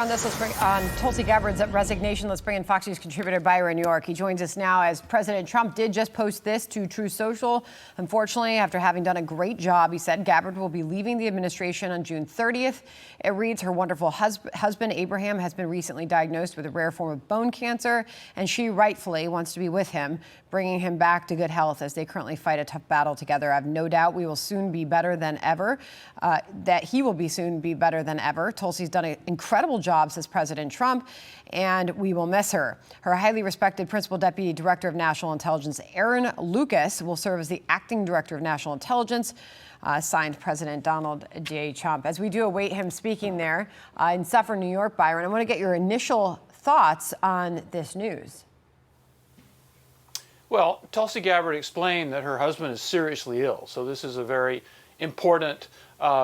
On this, let's bring on Tulsi Gabbard's resignation. Let's bring in Fox News contributor Byron York. He joins us now as President Trump did just post this to Truth Social. Unfortunately, after having done a great job, he said Gabbard will be leaving the administration on June 30th. It reads her wonderful husband, Abraham, has been recently diagnosed with a rare form of bone cancer, and she rightfully wants to be with him, bringing him back to good health as they currently fight a tough battle together. I have no doubt we will soon be better than ever, that he will be soon be better than ever. Tulsi's done an incredible job says President Trump, and we will miss her. Her highly respected Principal Deputy Director of National Intelligence, Aaron Lukas, will serve as the Acting Director of National Intelligence, signed President Donald J. Trump. As we do await him speaking there in Suffolk, New York, Byron, I want to get your initial thoughts on this news. Well, Tulsi Gabbard explained that her husband is seriously ill, so this is a very important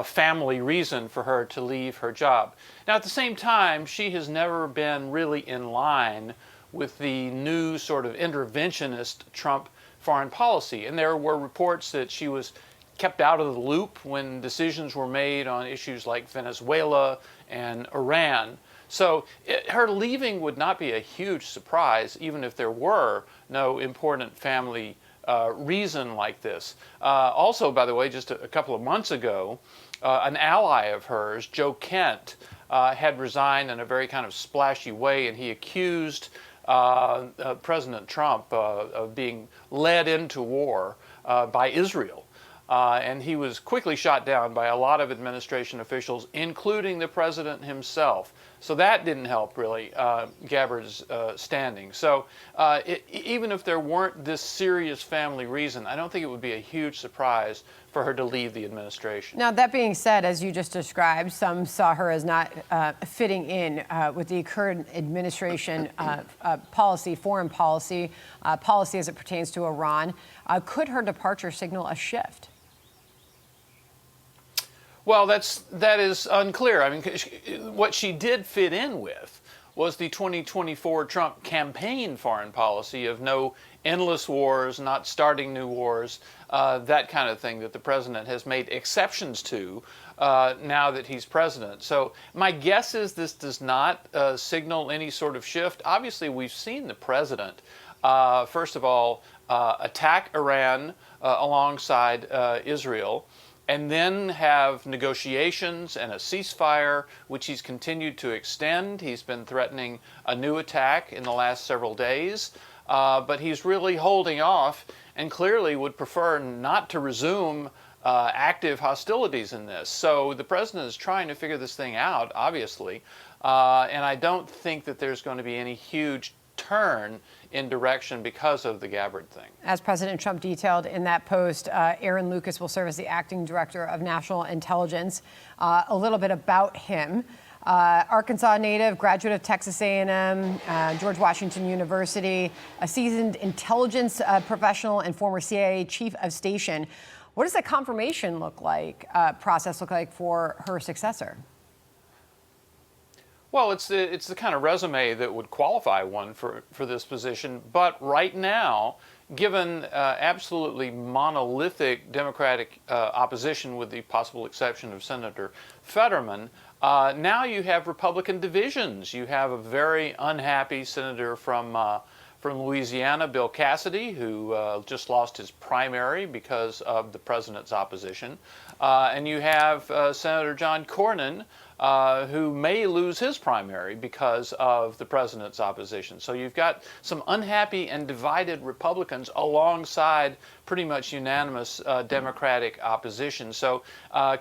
family reason for her to leave her job. Now, at the same time, she has never been really in line with the new sort of interventionist Trump foreign policy. And there were reports that she was kept out of the loop when decisions were made on issues like Venezuela and Iran. So her leaving would not be a huge surprise, even if there were no important family reason like this. Also, by the way, just a couple of months ago, an ally of hers, Joe Kent, had resigned in a very kind of splashy way, and he accused President Trump of being led into war by Israel. And he was quickly shot down by a lot of administration officials, including the president himself. So that didn't help, really, Gabbard's standing. So even if there weren't this serious family reason, I don't think it would be a huge surprise for her to leave the administration. Now, that being said, as you just described, some saw her as not fitting in with the current administration policy, foreign policy, policy as it pertains to Iran. Could her departure signal a shift? Well, that is unclear. I mean, what she did fit in with was the 2024 Trump campaign foreign policy of no endless wars, not starting new wars, that kind of thing that the president has made exceptions to now that he's president. So my guess is this does not signal any sort of shift. Obviously, we've seen the president, first of all, attack Iran alongside Israel, and then have negotiations and a ceasefire, which he's continued to extend. He's been threatening a new attack in the last several days, but he's really holding off and clearly would prefer not to resume active hostilities in this. So the president is trying to figure this thing out, obviously, and I don't think that there's going to be any huge turn in direction because of the Gabbard thing. As President Trump detailed in that post, Aaron Lukas will serve as the Acting Director of National Intelligence. A little bit about him. Arkansas native, graduate of Texas A&M, George Washington University, a seasoned intelligence professional and former CIA chief of station. What does the confirmation process look like for her successor? Well, it's the kind of resume that would qualify one for this position. But right now, given absolutely monolithic Democratic opposition, with the possible exception of Senator Fetterman, now you have Republican divisions. You have a very unhappy senator from Louisiana, Bill Cassidy, who just lost his primary because of the president's opposition. And you have Senator John Cornyn, who may lose his primary because of the president's opposition. So you've got some unhappy and divided Republicans alongside pretty much unanimous Democratic opposition. So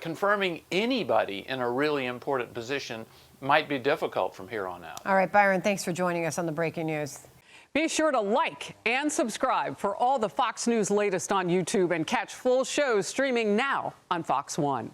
confirming anybody in a really important position might be difficult from here on out. All right, Byron, thanks for joining us on the Breaking News. Be sure to like and subscribe for all the Fox News latest on YouTube, and catch full shows streaming now on Fox One.